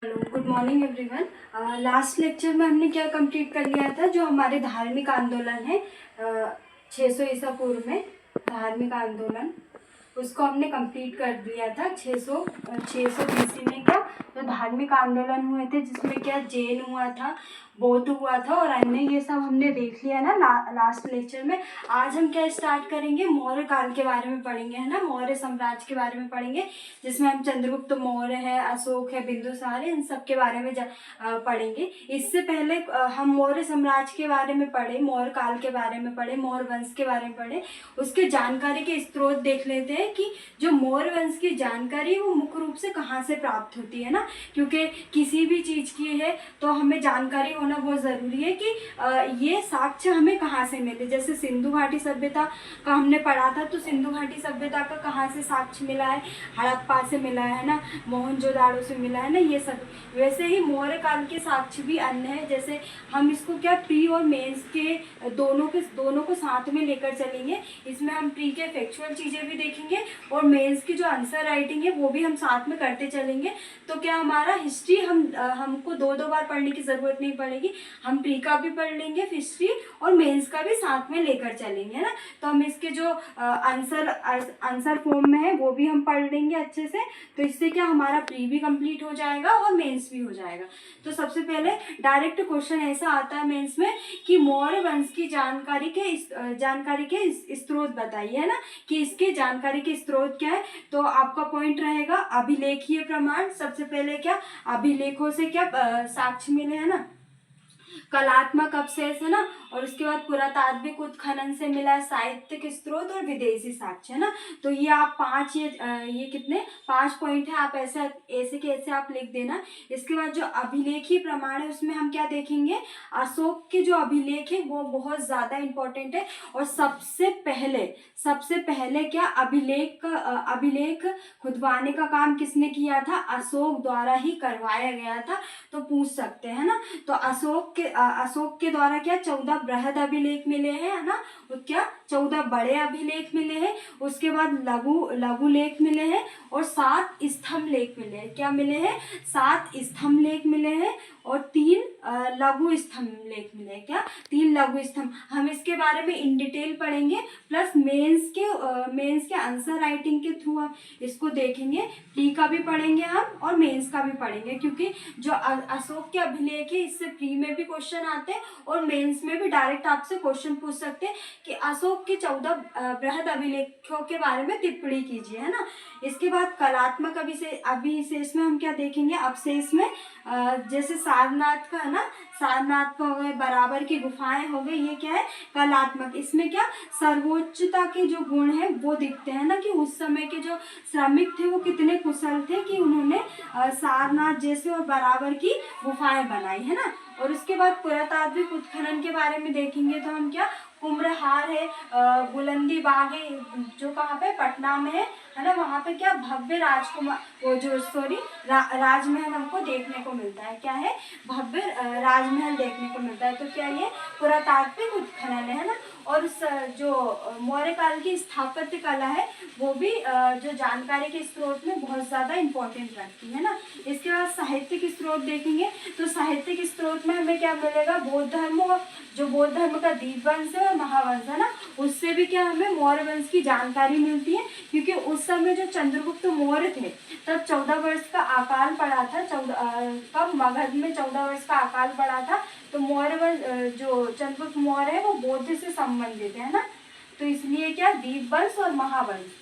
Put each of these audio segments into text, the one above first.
Hello, good morning everyone. Last lecture में हमने क्या कंप्लीट कर लिया था, जो हमारे धार्मिक आंदोलन है 600 ईसा पूर्व में धार्मिक आंदोलन, उसको हमने कंप्लीट कर दिया था। 600 बीसी में क्या जो धार्मिक आंदोलन हुए थे, जिसमें क्या जैन हुआ था, बौद्ध हुआ था और अन्य, ये सब हमने देख लिया ना लास्ट लेक्चर में। आज हम क्या स्टार्ट करेंगे, मौर्य काल के बारे में पढ़ेंगे, है ना, मौर्य साम्राज्य के बारे में पढ़ेंगे, जिसमें हम चंद्रगुप्त मौर्य है, अशोक है, बिंदुसार है, इन सब के बारे में पढ़ेंगे। इससे पहले हम मौर्य साम्राज्य के बारे में पढ़े, मौर्य काल के बारे में पढ़े, मौर्य वंश के बारे में पढ़े, उसके जानकारी के स्रोत देख लेते हैं कि जो मौर्य वंश की जानकारी वो मुख्य रूप से कहाँ से प्राप्त होती है ना, क्योंकि किसी भी चीज़ की है तो हमें जानकारी होना बहुत ज़रूरी है कि ये साक्ष्य हमें कहाँ से मिले। जैसे सिंधु घाटी सभ्यता का हमने पढ़ा था, तो सिंधु घाटी सभ्यता का कहाँ से साक्ष्य मिला है, हड़प्पा से मिला है ना, मोहनजोदाड़ो से मिला है ना, ये सब। वैसे ही मौर्य काल के साक्ष्य भी अन्य है। जैसे हम इसको क्या प्री और मेंस के दोनों को साथ में लेकर चलेंगे। इसमें हम प्री के फैक्चुअल चीज़ें भी देखेंगे और मेंस की जो आंसर राइटिंग है वो भी हम साथ में करते चलेंगे। तो क्या हमारा हिस्ट्री हमको दो बार पढ़ने की ज़रूरत नहीं पड़ेगी। हम प्री का भी पढ़ लेंगे हिस्ट्री और मेंस का भी साथ में लेकर चलेंगे, है ना। तो हम इसके जो आंसर फॉर्म में है वो भी हम पढ़ लेंगे अच्छे से। तो इससे क्या हमारा प्री भी कंप्लीट हो जाएगा और मेंस भी हो जाएगा। तो सबसे पहले डायरेक्ट क्वेश्चन ऐसा आता है मेंस में कि मौर्य वंश की जानकारी के स्रोत बताइए, है ना, कि इसके जानकारी के स्रोत क्या है। तो आपका पॉइंट रहेगा अभिलेखीय प्रमाण। सबसे पहले क्या अभिलेखों से क्या साक्ष्य मिले, है ना, कलात्मक अवशेष, है ना, और उसके बाद पुरातात्विक उत्खनन से मिला है साहित्यिक स्रोत और विदेशी साक्ष्य, है ना। तो ये आप ये कितने 5 पॉइंट है, आप ऐसे के ऐसे आप लिख देना। इसके बाद जो अभिलेखीय प्रमाण है उसमें हम क्या देखेंगे, अशोक के जो अभिलेख है वो बहुत ज्यादा इंपॉर्टेंट है। और सबसे पहले क्या अभिलेख खुदवाने का काम किसने किया था, अशोक द्वारा ही करवाया गया था। तो पूछ सकते हैं ना। तो अशोक के द्वारा क्या 14 बृहद अभिलेख मिले हैं, है ना, और क्या 14 बड़े अभिलेख मिले हैं। उसके बाद लघु लेख मिले हैं और 7 स्तंभ लेख मिले हैं। क्या मिले हैं, 7 स्तंभ लेख मिले हैं और 3 लघु स्तंभ लेख मिले हैं। क्या 3 लघु स्तंभ, हम इसके बारे में इन डिटेल पढ़ेंगे। प्लस मेंस के आंसर राइटिंग के थ्रू हम इसको देखेंगे। प्री का भी पढ़ेंगे हम और मेंस का भी पढ़ेंगे, क्योंकि जो अशोक के अभिलेख है इससे प्री में भी क्वेश्चन आते हैं और मेंस में भी डायरेक्ट आपसे क्वेश्चन पूछ सकते हैं कि अशोक के 14 बृहद अभिलेखों के बारे में टिप्पणी कीजिए, है ना। इसके बाद कलात्मक अभिशेष में हम क्या देखेंगे, अवशेष में जैसे सारनाथ का, है ना, सारनाथ का हो गए, बराबर की गुफाएं हो गई, ये क्या है कलात्मक। इसमें क्या सर्वोच्चता के जो गुण है वो दिखते हैं ना, कि उस समय के जो श्रमिक थे वो कितने कुशल थे कि उन्होंने सारनाथ जैसे और बराबर की गुफाएं बनाई, है ना। और उसके बाद पुरातात्विक उत्खनन के बारे में देखेंगे तो हम क्या कुम्भहार है, बुलंदी बाग है, जो कहाँ पे पटना में है ना, वहाँ पे क्या भव्य राजकुमार वो जो सॉरी राजमहल हमको देखने को मिलता है। क्या है, भव्य राजमहल देखने को मिलता है। तो क्या ये पुरातात्विक उत्खनन है ना। और जो मौर्य काल की स्थापत्य कला है वो भी जो जानकारी के स्रोत में बहुत ज़्यादा इम्पोर्टेंट रखती है ना। इसके बाद साहित्यिक स्रोत देखेंगे तो साहित्यिक स्रोत में हमें क्या मिलेगा, बौद्ध धर्म का दीपवंश है और महावंश, है ना, उससे भी क्या हमें मौर्य वंश की जानकारी मिलती है। क्योंकि उस समय जो चंद्रगुप्त मौर्य थे तब 14 वर्ष का अकाल पड़ा था। कब मगध में 14 वर्ष का अकाल पड़ा था। तो मौर्य वंश जो चंद्रगुप्त मौर्य है वो बौद्ध से संबंधित है ना। तो इसलिए क्या दीपवंश और महावंश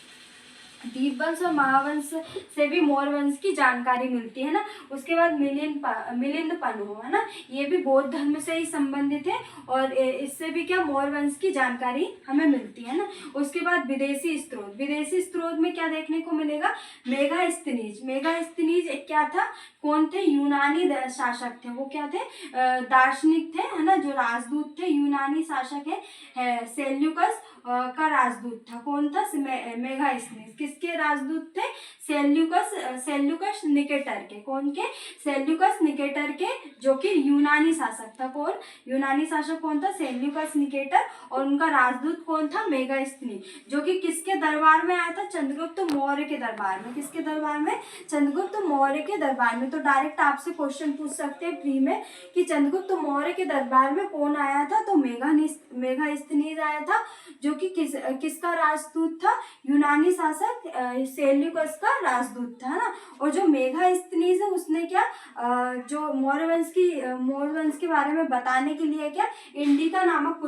से भी मौर्य वंश की जानकारी मिलती है ना। उसके बाद मिलिंद पन्हु, है ना, ये भी बौद्ध धर्म से ही संबंधित है और इससे भी क्या मौर्य वंश की जानकारी हमें मिलती है ना। उसके बाद विदेशी स्रोत में क्या देखने को मिलेगा, मेगास्थनीज क्या था, कौन थे, यूनानी शासक थे। वो क्या थे, दार्शनिक थे, है ना, जो राजदूत थे, यूनानी शासक है सेल्यूकस का राजदूत था। कौन था, मेगास्थनीज। किसके राजदूत थे? सेल्यूकस निकेटर के। कौन के? सेल्यूकस निकेटर के, जो कि यूनानी शासक था। कौन? यूनानी शासक कौन था? Seleucus Nicator. और उनका राजदूत कौन था? मेगास्थनीज, जो कि किसके दरबार में आया था? चंद्रगुप्त मौर्य के दरबार में। किसके दरबार में? चंद्रगुप्त मौर्य के दरबार में। तो डायरेक्ट आपसे क्वेश्चन पूछ सकते हैं प्री में कि चंद्रगुप्त मौर्य के दरबार में कौन आया था? तो मेगास्थनीज आया था, जो कि किसका राजदूत था? यूनानी शासक सेल्यूकस का राजदूत था ना। और जो मेगास्थनीज है उसने क्या जो मौर्य वंश के बारे में बताने के लिए क्या इंडिका नामक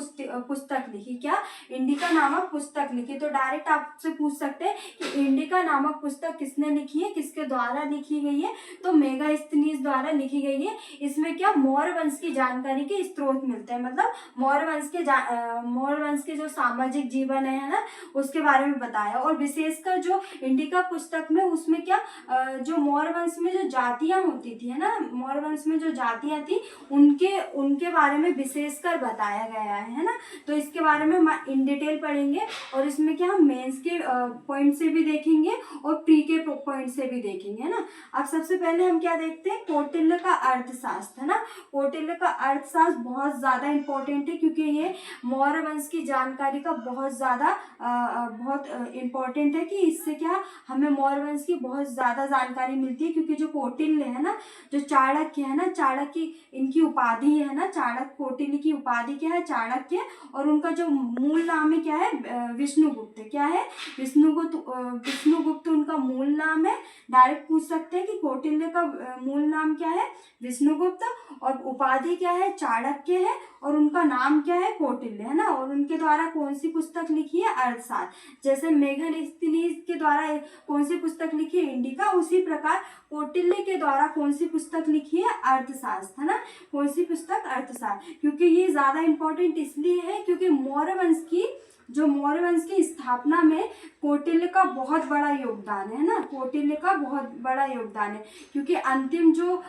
पुस्तक लिखी। क्या? इंडिका नामक पुस्तक लिखी। तो डायरेक्ट आपसे पूछ सकते हैं कि इंडिका नामक पुस्तक किसने लिखी है, किसके द्वारा लिखी गई है? तो मेगास्थनीज द्वारा लिखी गई है। इसमें क्या मौर्य वंश की जानकारी के स्रोत मिलते हैं, मतलब मौर्य वंश के जो सामाजिक जीवन है ना उसके बारे में बताया। और विशेषकर जो इंडिका पुस्तक में उसमें क्या जो मौर्य वंश में जो जातियां होती थी है ना, मौर्य वंश में जो जातियां थी उनके बारे में विशेषकर बताया गया है ना। तो इसके बारे में हम इन डिटेल पढ़ेंगे और इसमें क्या हम मेंस के पॉइंट से भी देखेंगे और प्री के पॉइंट से भी देखेंगे है ना। अब सबसे पहले हम क्या देखते हैं? कौटिल्य का अर्थशास्त्र है ना। कौटिल्य का अर्थशास्त्र बहुत ज्यादा इंपॉर्टेंट है, क्योंकि ये मौर्य वंश की जानकारी का बहुत ज्यादा बहुत इंपॉर्टेंट है कि इससे क्या हमें मौर्य वंश की बहुत ज्यादा जानकारी मिलती है। क्योंकि जो कौटिल्य है ना, जो चाणक्य है ना, चाणक्य इनकी उपाधि है ना, चाणक्य कौटिल्य की उपाधि क्या है? चाणक्य। और उनका जो मूल नाम है क्या है? विष्णुगुप्त। क्या है? विष्णुगुप्त उनका मूल नाम है। डायरेक्ट पूछ सकते हैं कि कौटिल्य का मूल नाम क्या है? विष्णुगुप्त। और उपाधि क्या है? चाणक्य है। और उनका नाम क्या है? कौटिल्य है ना। और उनके द्वारा कौन सी पुस्तक लिखी है? अर्थशास्त्र। जैसे मेगास्थनीज के द्वारा कौन सी पुस्तक लिखी है? इंडिका। उसी प्रकार कौटिल्य के द्वारा कौन सी पुस्तक लिखी है? अर्थशास्त्र है ना। कौन सी पुस्तक? अर्थशास्त्र। क्योंकि ये ज्यादा इंपॉर्टेंट इसलिए है क्योंकि मौर्य वंश की स्थापना में कौटिल्य का बहुत बड़ा योगदान है ना। कौटिल्य का बहुत बड़ा योगदान है, क्योंकि अंतिम जो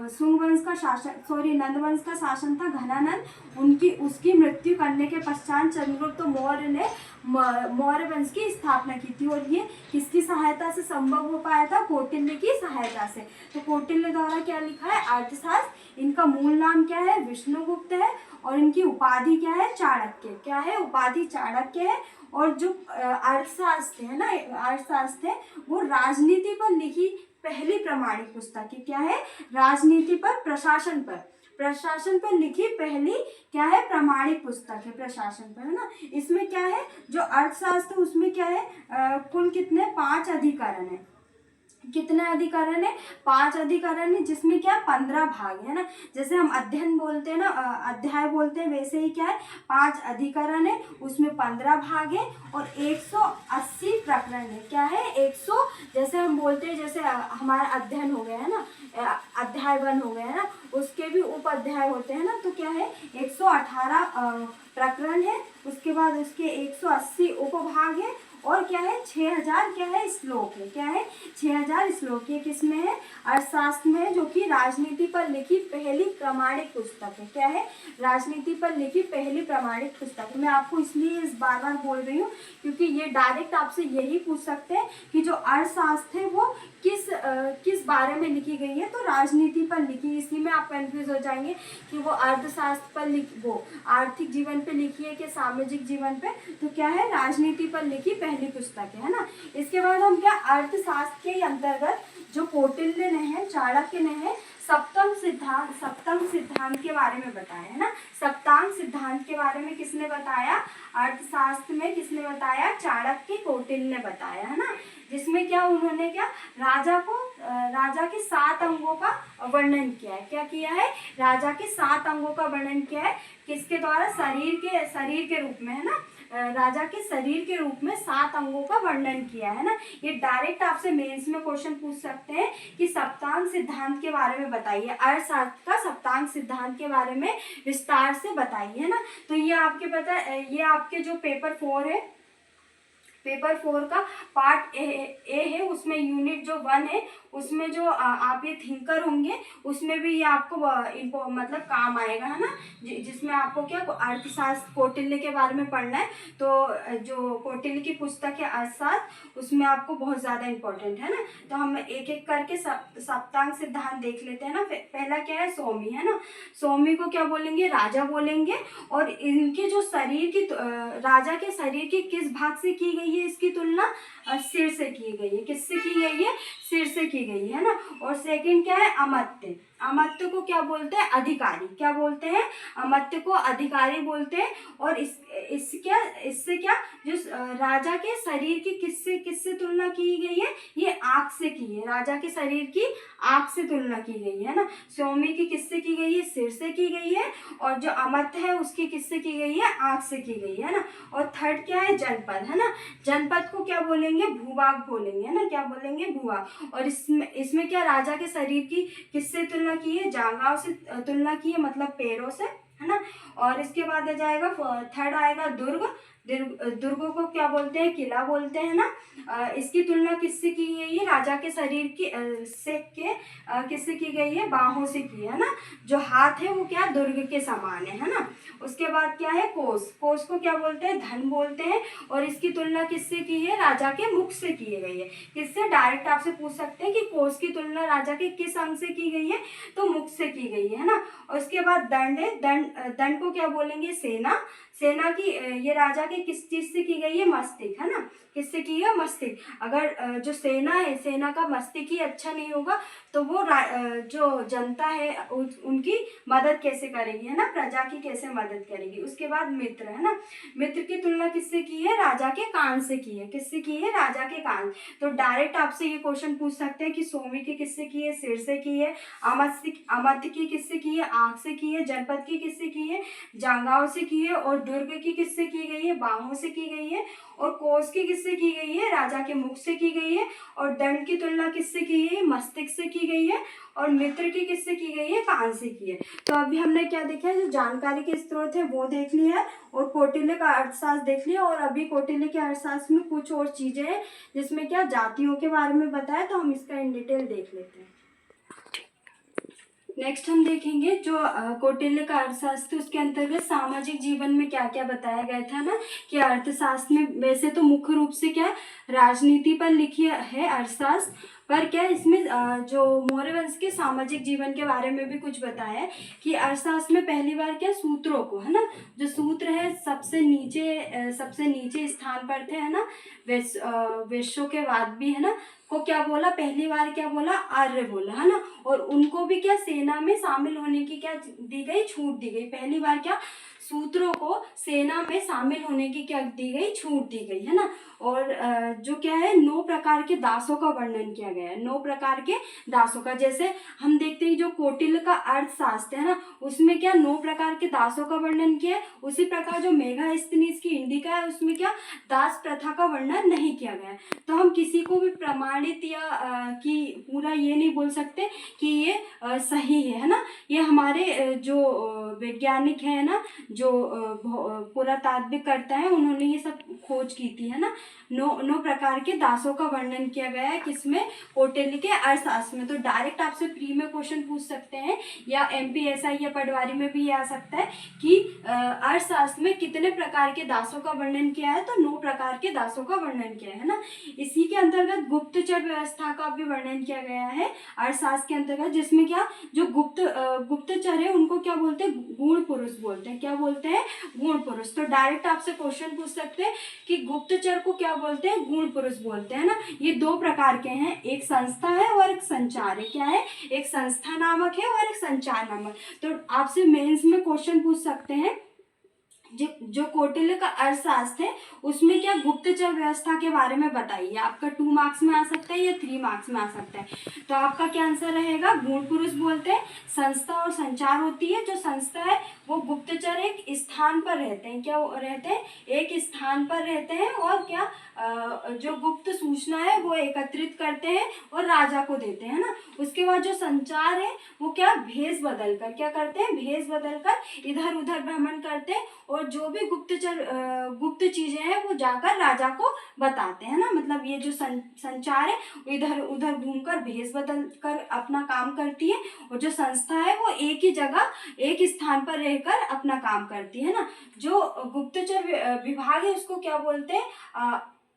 शुंग वंश का शासन नंद वंश का शासन था घनानंद, उसकी मृत्यु करने के पश्चात चंद्रगुप्त मौर्य ने मौर्य वंश की स्थापना की थी। और ये किसकी सहायता से संभव हो पाया था? कौटिल्य की सहायता से। तो कौटिल्य द्वारा क्या लिखा है? अर्थशास्त्र। इनका मूल नाम क्या है? विष्णुगुप्त है। और इनकी उपाधि क्या है? चाणक्य। क्या है? उपाधि चाणक्य है। और जो अर्थशास्त्र है ना, अर्थशास्त्र है वो राजनीति पर लिखी पहली प्रमाणिक पुस्तक है। क्या है? राजनीति पर, प्रशासन पर लिखी पहली क्या है? प्रमाणिक पुस्तक है प्रशासन पर है ना। इसमें क्या है? जो अर्थशास्त्र उसमें क्या है? कुल कितने? 5 अधिकरण है। कितने अधिकरण है? 5 अधिकरण है, जिसमें क्या 15 भाग है ना। जैसे हम अध्ययन बोलते हैं ना, अध्याय बोलते हैं, वैसे ही क्या है 5 अधिकरण है, उसमें 15 भाग है और 180 प्रकरण है। क्या है? 100 जैसे हम बोलते हैं, जैसे हमारा अध्ययन हो गया है ना, अध्याय 1 हो गया है ना, उसके भी उप अध्याय होते हैं ना। तो क्या है 118 प्रकरण है, उसके बाद उसके 180 उपभाग है और क्या है 6000 क्या है श्लोक है। क्या है 6000 श्लोक है। किसमें है? अर्थशास्त्र में है, जो कि राजनीति पर लिखी पहली प्रमाणिक पुस्तक है। क्या है? राजनीति पर लिखी पहली प्रमाणिक पुस्तक। मैं आपको इसलिए इस बार बोल रही हूँ क्योंकि ये डायरेक्ट आपसे यही पूछ सकते हैं कि जो अर्थशास्त्र है वो किस बारे में लिखी गई है। तो राजनीति पर लिखी, इसी में आप कंफ्यूज हो जाएंगे कि वो अर्थशास्त्र पर वो आर्थिक जीवन पे लिखी है कि सामाजिक जीवन पे। तो क्या है? राजनीति पर लिखी पहली पुस्तक है ना। इसके बाद हम क्या अर्थशास्त्र के अंतर्गत जो कौटिल्य ने है, चाणक्य ने है, सप्तम सिद्धांत के बारे में बताया है ना। सप्तांग सिद्धांत के बारे में किसने बताया? अर्थशास्त्र में किसने बताया? चाणक्य, कौटिल्य ने बताया है ना। जिसमें क्या उन्होंने क्या राजा के 7 अंगों का वर्णन किया है। क्या किया है? राजा के 7 अंगों का वर्णन किया है। किसके द्वारा? शरीर के रूप में है ना। राजा के शरीर के रूप में 7 अंगों का वर्णन किया है ना। ये डायरेक्ट आपसे मेंस में क्वेश्चन पूछ सकते हैं कि सप्तांग सिद्धांत के बारे में बताइए, अर्थशास्त्र का सप्तांग सिद्धांत के बारे में विस्तार से बताइए है ना। तो ये आपके जो पेपर 4 है, पेपर 4 का पार्ट ए है, उसमें यूनिट जो 1 है उसमें जो आप ये थिंकर होंगे उसमें भी ये आपको मतलब काम आएगा, है ना। जिसमें आपको क्या अर्थशास्त्र कौटिल्य के बारे में पढ़ना है, तो जो कौटिल्य की पुस्तक है अर्थशास्त्र, उसमें आपको बहुत ज़्यादा इम्पोर्टेंट है ना। तो हम एक एक करके सप्तांग सिद्धांत देख लेते हैं ना। पहला क्या है, सौमी, है ना। सौमी को क्या बोलेंगे, राजा बोलेंगे। और इनके जो शरीर की राजा के शरीर के किस भाग से की गई है इसकी तुलना, सिर से की गई है। किससे की गई है, सिर से की गई है ना। और सेकंड क्या है, अमात्य। अमात्य को क्या बोलते हैं, अधिकारी। क्या बोलते हैं, अमात्य को अधिकारी बोलते हैं। और इससे क्या जो राजा के शरीर की किससे तुलना की गई है, ये आँख से की है। राजा के शरीर की आँख से तुलना की गई है ना। सौमी की किससे की गई है, सिर से की गई है। और जो अमात्य है उसकी किससे की गई है, आँख से की गई है ना। और थर्ड क्या है, जनपद, है ना। जनपद को क्या बोलेंगे, भूभाग बोलेंगे, है ना। क्या बोलेंगे, भूभाग। और इसमें क्या राजा के शरीर की किससे तुलना की है, जांघों से तुलना की है, मतलब पैरों से, है ना। और इसके बाद आ जाएगा थर्ड आएगा दुर्ग। दुर्गों को क्या बोलते हैं, किला बोलते हैं ना। इसकी तुलना किससे की गई है, राजा के शरीर की किससे की गई है, बाहों से की है ना। जो हाथ है वो क्या दुर्ग के समान है ना। उसके बाद क्या है, कोस। कोस को क्या बोलते हैं, धन बोलते हैं। और इसकी तुलना किससे की है, राजा के मुख से की गई है। किससे, डायरेक्ट आपसे पूछ सकते हैं कि कोस की तुलना राजा के किस अंग से की गई है, तो मुख से की गई है ना। और उसके बाद दंड है। दंड को क्या बोलेंगे, सेना। सेना की ये राजा के किस चीज से की गई है, मस्तिष्क, है ना। किससे की है, मस्तिष्क। अगर जो सेना है, सेना का मस्तिष्क ही अच्छा नहीं होगा तो वो जो जनता है उनकी मदद कैसे करेगी, है ना, प्रजा की कैसे मदद करेगी। उसके बाद मित्र, है ना। मित्र की तुलना किससे की है, राजा के कान से की है। किससे की है, राजा के कान। तो डायरेक्ट आपसे ये क्वेश्चन पूछ सकते हैं कि सौमी की किससे की है, सिर से की है। अमात्य की किससे की है, आँख से की है। जनपद की किससे की है, जांघों से की है। और दुर्ग की किससे की गई है, बाहों से की गई है। और कोस की किससे की गई है, राजा के मुख से की गई है। और दंड की तुलना किससे की है, मस्तिष्क से की गई है। और मित्र की किससे की गई है, कान से की है। तो अभी हमने क्या देखा है, जो जानकारी के स्रोत है वो देख लिया है। और कौटिल्य का अर्थशास्त्र देख लिया। और अभी कौटिल्य के अर्थशास्त्र में कुछ और चीजें हैं जिसमें क्या जातियों के बारे में बताया, तो हम इसका इन डिटेल देख लेते हैं। नेक्स्ट हम देखेंगे जो कौटिल्य का अर्थशास्त्र, उसके अंतर्गत सामाजिक जीवन में क्या क्या बताया गया था ना। कि अर्थशास्त्र में वैसे तो मुख्य रूप से क्या राजनीति पर लिखी है अर्थशास्त्र, पर क्या इसमें जो मौर्य वंश के सामाजिक जीवन के बारे में भी कुछ बताया है। कि अर्थशास्त्र में पहली बार क्या सूत्रों को, है ना, जो सूत्र है सबसे नीचे स्थान पर थे, है ना। वैश्यों के बाद भी, है ना, को क्या बोला, पहली बार क्या बोला, आर्य बोला, है ना। और उनको भी क्या सेना में शामिल होने की क्या दी गई, छूट दी गई। पहली बार क्या सूत्रों को सेना में शामिल होने की क्या दी गई, छूट दी गई, है ना। और जो क्या है 9 प्रकार के दासों का वर्णन किया गया है। 9 प्रकार के दासों का, जैसे हम देखते हैं जो कौटिल्य का अर्थशास्त्र है ना, उसमें क्या 9 प्रकार के दासों का वर्णन किया है। उसी प्रकार जो मेगास्थनीज की इंडिका है उसमें क्या दास प्रथा का वर्णन नहीं किया गया है। तो हम किसी को भी प्रमाणित या कि पूरा ये नहीं बोल सकते कि ये सही है ना। ये हमारे जो वैज्ञानिक है ना, जो पुरातात्विक करता है, उन्होंने ये सब खोज की थी, है ना। 9 प्रकार के दासों का वर्णन किया गया है किसमें, कौटिल्य के अर्थशास्त्र में। तो डायरेक्ट आपसे प्री में क्वेश्चन पूछ सकते हैं, या एमपीएसआई या पटवारी में भी ये आ सकता है कि अर्थशास्त्र में कितने प्रकार के दासों का वर्णन किया है, तो 9 प्रकार के दासों का वर्णन किया है ना। इसी के अंतर्गत गुप्तचर व्यवस्था का भी वर्णन किया गया है अर्थशास्त्र के अंतर्गत, जिसमें क्या जो गुप्तचर है उनको क्या बोलते हैं, गूढ़ पुरुष बोलते हैं। क्या बोलते हैं, गूढ़ पुरुष। तो डायरेक्ट आपसे क्वेश्चन पूछ सकते हैं कि गुप्तचर को क्या बोलते हैं, गूढ़ पुरुष बोलते हैं ना। ये 2 प्रकार के हैं, एक संस्था है और एक संचार है। क्या है, एक संस्था नामक है और एक संचार नामक। तो आपसे मेंस में क्वेश्चन पूछ सकते हैं जो कौटिल्य का अर्थशास्त्र है उसमें क्या गुप्तचर व्यवस्था के बारे में बताइए। आपका 2 मार्क्स में आ सकता है या 3 मार्क्स में आ सकता है। तो आपका क्या आंसर रहेगा, गूढ़ पुरुष बोलते हैं। संस्था और संचार होती है। जो संस्था है वो गुप्तचर एक स्थान पर रहते हैं। क्या रहते हैं, एक स्थान पर रहते हैं। और क्या जो गुप्त सूचना है वो एकत्रित करते हैं और राजा को देते हैं ना। उसके बाद जो संचार है वो क्या भेष बदल कर क्या करते हैं, भेष बदल कर इधर उधर भ्रमण करते हैं और और जो भी गुप्त चीजें हैं वो जाकर राजा को बताते हैं ना। मतलब ये जो संचार है इधर उधर घूमकर भेष बदल कर अपना काम करती है, और जो संस्था है वो एक ही जगह एक स्थान पर रहकर अपना काम करती है ना। जो गुप्तचर विभाग है उसको क्या बोलते हैं,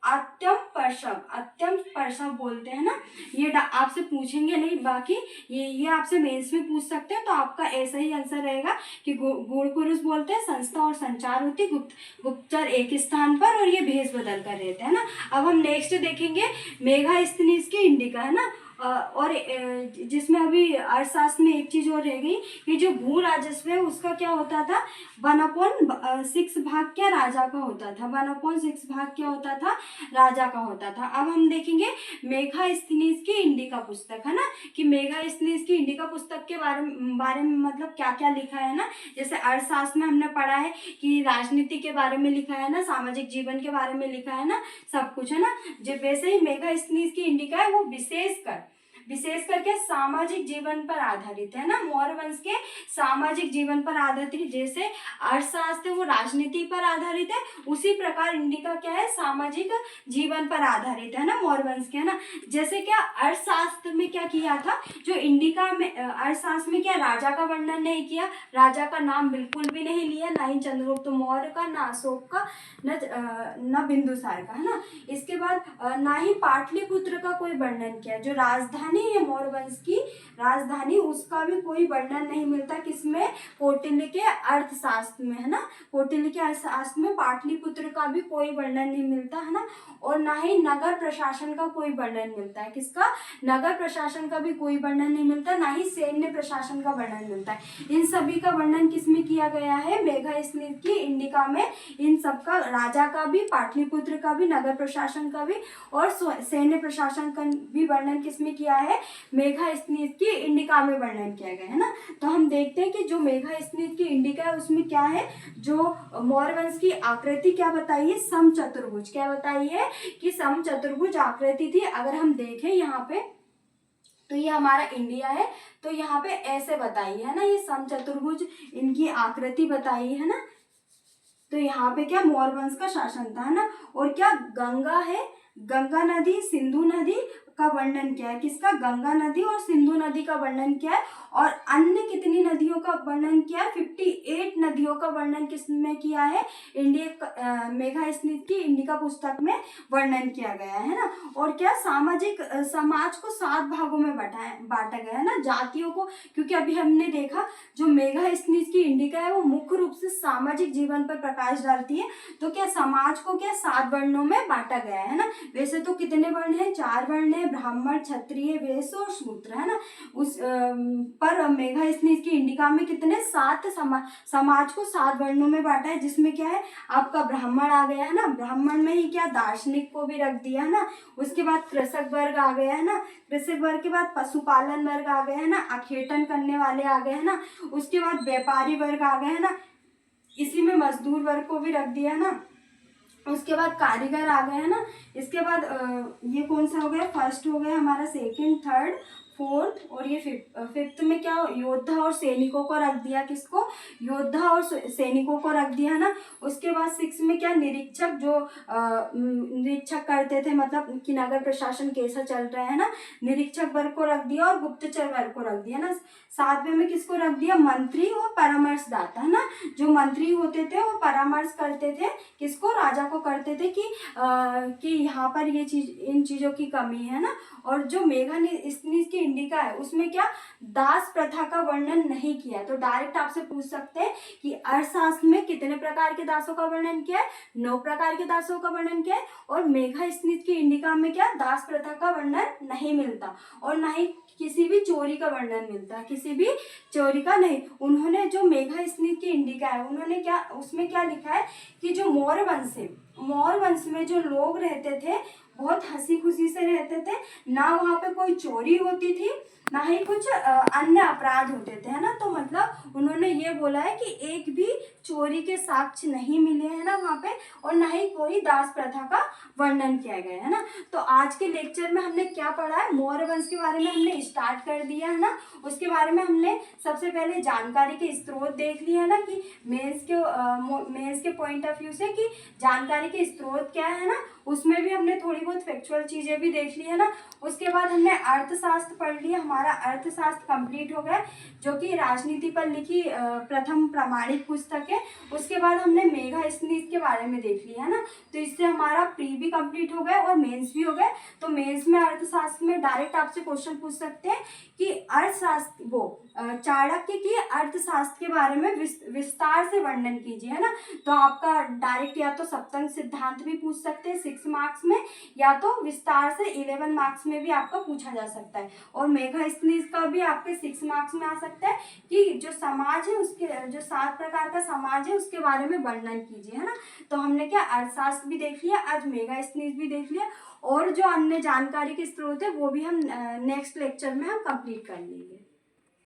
अत्यम पर्षव बोलते हैं ना। ये आपसे पूछेंगे नहीं, बाकी ये आपसे मेंस में पूछ सकते हैं, तो आपका ऐसा ही आंसर रहेगा कि गूढ़ पुरुष बोलते हैं संस्था और संचार होती गुप्तचर एक स्थान पर, और ये भेष बदल कर रहते हैं ना। अब हम नेक्स्ट देखेंगे मेगास्थनीज की इंडिका है ना। और जिसमें अभी अर्थशास्त्र में एक चीज और रह गई कि जो भू राजस्व है उसका क्या होता था, 1/6 भाग क्या राजा का होता था, 1/6 भाग क्या होता था, राजा का होता था। अब हम देखेंगे मेगास्थनीज की इंडिका पुस्तक है ना, कि मेगास्थनीज की इंडिका पुस्तक के बारे में मतलब क्या क्या लिखा है ना। जैसे अर्थशास्त्र में हमने पढ़ा है कि राजनीति के बारे में लिखा है ना, सामाजिक जीवन के बारे में लिखा है ना, सब कुछ है ना। जो वैसे ही मेगास्थनीज की इंडिका है वो विशेष करके सामाजिक जीवन पर आधारित है ना। मौर्य वंश के सामाजिक जीवन पर आधारित, जैसे अर्थशास्त्र वो राजनीति पर आधारित है, उसी प्रकार इंडिका क्या है, सामाजिक जीवन पर आधारित है ना, मौर्य वंश के है ना। जैसे क्या अर्थशास्त्र में क्या किया था, जो इंडिका में अर्थशास्त्र में क्या राजा का वर्णन नहीं किया, राजा का नाम बिल्कुल भी नहीं लिया, ना ही चंद्रगुप्त मौर्य का, ना अशोक का, न बिंदुसार का है ना। इसके बाद ना ही पाटलिपुत्र का कोई वर्णन किया, जो राजधानी है मौर्य वंश की राजधानी, उसका भी कोई वर्णन नहीं मिलता किसमें, कौटिल्य के अर्थशास्त्र में है ना। कौटिल्य के अर्थशास्त्र में पाटलिपुत्र का भी कोई वर्णन नहीं मिलता है ना। और ना ही नगर प्रशासन का कोई वर्णन मिलता है, किसका, नगर प्रशासन का भी कोई वर्णन नहीं मिलता, ना ही सैन्य प्रशासन का वर्णन मिलता है। इन सभी का वर्णन किसमें किया गया है, मेगास्थनीज की इंडिका में। इन सबका, राजा का भी, पाटलिपुत्र का भी, नगर प्रशासन का भी और सैन्य प्रशासन का भी वर्णन किसमें किया है, मेगास्थनीज की इंडिका में वर्णन किया गया है ना। तो हम देखते हैं कि जो मेगास्थनीज की इंडिका है उसमें क्या है, जो मौर्य वंश की आकृति क्या बताई है, समचतुर्भुज, क्या बताई है कि समचतुर्भुज आकृति थी। अगर हम देखें यहाँ पे तो ये हमारा इंडिया है, तो यहाँ पे ऐसे बताई है ना, ये समचतुर्भुज इनकी आकृति बताई है ना। तो यहाँ पे क्या मौर्य वंश का शासन था ना। और क्या गंगा है, गंगा नदी, सिंधु नदी का वर्णन किया है, किसका, गंगा नदी और सिंधु नदी का वर्णन किया है। और अन्य कितनी नदियों का वर्णन किया है, 58 नदियों का वर्णन किसमें किया है, मेगास्थनीज की इंडिका पुस्तक में वर्णन किया गया है ना। और क्या समाज को 7 भागों में बांटा गया है ना, जातियों को, क्योंकि अभी हमने देखा जो मेगास्थनीज की इंडिका है वो मुख्य रूप से सामाजिक जीवन पर प्रकाश डालती है। तो क्या समाज को क्या 7 वर्णों में बांटा गया है ना। वैसे तो कितने वर्ण हैं, 4 वर्ण है, ब्राह्मण, क्षत्रिय, वैश्य और शूद्र है ना। उस पर मेगास्थनीज की इंडिका में कितने 7 समाज को 7 वर्णों में बांटा है, जिसमें क्या है आपका ब्राह्मण आ गया है ना। ब्राह्मण में ही क्या दार्शनिक को भी रख दिया है ना। उसके बाद कृषक वर्ग आ गया है ना, कृषक वर्ग के बाद पशुपालन वर्ग आ गया है ना, अखेटन करने वाले आ गए है ना। उसके बाद व्यापारी वर्ग आ गए है ना, इसी में मजदूर वर्ग को भी रख दिया है ना। उसके बाद कारीगर आ गए हैं ना। इसके बाद ये कौन सा हो गया, फर्स्ट हो गया हमारा, सेकंड, थर्ड, फोर्थ, और ये फिफ्थ में क्या, योद्धा और सैनिकों को रख दिया, किसको, योद्धा और सैनिकों को रख दिया ना। उसके बाद 6 में क्या, निरीक्षक, जो निरीक्षक करते थे, मतलब कि नगर प्रशासन कैसा चल रहा है ना, निरीक्षक वर्ग को रख दिया और गुप्तचर वर्ग को रख दिया ना। 7वें में किसको रख दिया, मंत्री और परामर्शदाता है ना। जो मंत्री होते थे वो परामर्श करते थे, किसको, राजा को करते थे कि यहाँ पर ये चीज, इन चीजों की कमी है ना। और जो मेगास्थनीज की इंडिका है उसमें क्या दास प्रथा का वर्णन नहीं किया। तो डायरेक्ट आपसे पूछ सकते हैं कि अर्थशास्त्र में कितने प्रकार के दासों का वर्णन किया है, 9 प्रकार के दासों का वर्णन किया है। और मेगास्थनीज की इंडिका में क्या दास प्रथा का वर्णन नहीं मिलता, और ना ही किसी भी चोरी का वर्णन मिलता है, किसी भी चोरी का नहीं। उन्होंने जो मेगास्थनीज की इंडिका है उन्होंने क्या, उसमें क्या लिखा है कि जो मौर्य वंश है, मौर्य वंश में जो लोग रहते थे बहुत हंसी खुशी से रहते थे, ना वहाँ पे कोई चोरी होती थी, ना ही कुछ अन्य अपराध होते थे, है ना। तो मतलब उन्होंने ये बोला है कि एक भी चोरी के साक्ष्य नहीं मिले हैं ना वहाँ पे, और ना ही कोई दास प्रथा का वर्णन किया गया है ना। तो आज के लेक्चर में हमने क्या पढ़ा है, मौर्य वंश के बारे में हमने स्टार्ट कर दिया है ना। उसके बारे में हमने सबसे पहले जानकारी के स्रोत देख लिए है ना, कि मेंस के पॉइंट ऑफ व्यू से कि जानकारी के स्रोत क्या है ना, उसमें भी हमने थोड़ी बहुत फैक्चुअल चीजें भी देख ली है ना। उसके बाद हमने अर्थशास्त्र पढ़ लिया, हमारा अर्थशास्त्र कंप्लीट हो गया, जो कि राजनीति पर लिखी प्रथम प्रामाणिक पुस्तक है। उसके बाद हमने मेगास्थनीज के बारे में देख लिया है ना। तो इससे हमारा प्री भी कंप्लीट हो गया और मेंस भी हो गए। तो मेंस में अर्थशास्त्र में डायरेक्ट आपसे क्वेश्चन पूछ सकते हैं कि अर्थशास्त्र चाणक्य की अर्थशास्त्र के बारे में विस्तार से वर्णन कीजिए, है ना। तो आपका डायरेक्ट या तो सप्तम सिद्धांत भी पूछ सकते हैं 6 मार्क्स में, या तो विस्तार से 11 मार्क्स में भी आपका पूछा जा सकता है। और मेगास्थनीज का भी आपके 6 मार्क्स में आ सकता है कि जो समाज है उसके, जो 7 प्रकार का समाज है उसके बारे में वर्णन कीजिए, है ना। तो हमने क्या अर्थशास्त्र भी देख लिया, आज मेगास्थनीज भी देख लिया, और जो अन्य जानकारी के स्रोत है वो भी हम नेक्स्ट लेक्चर में हम कंप्लीट कर लेंगे।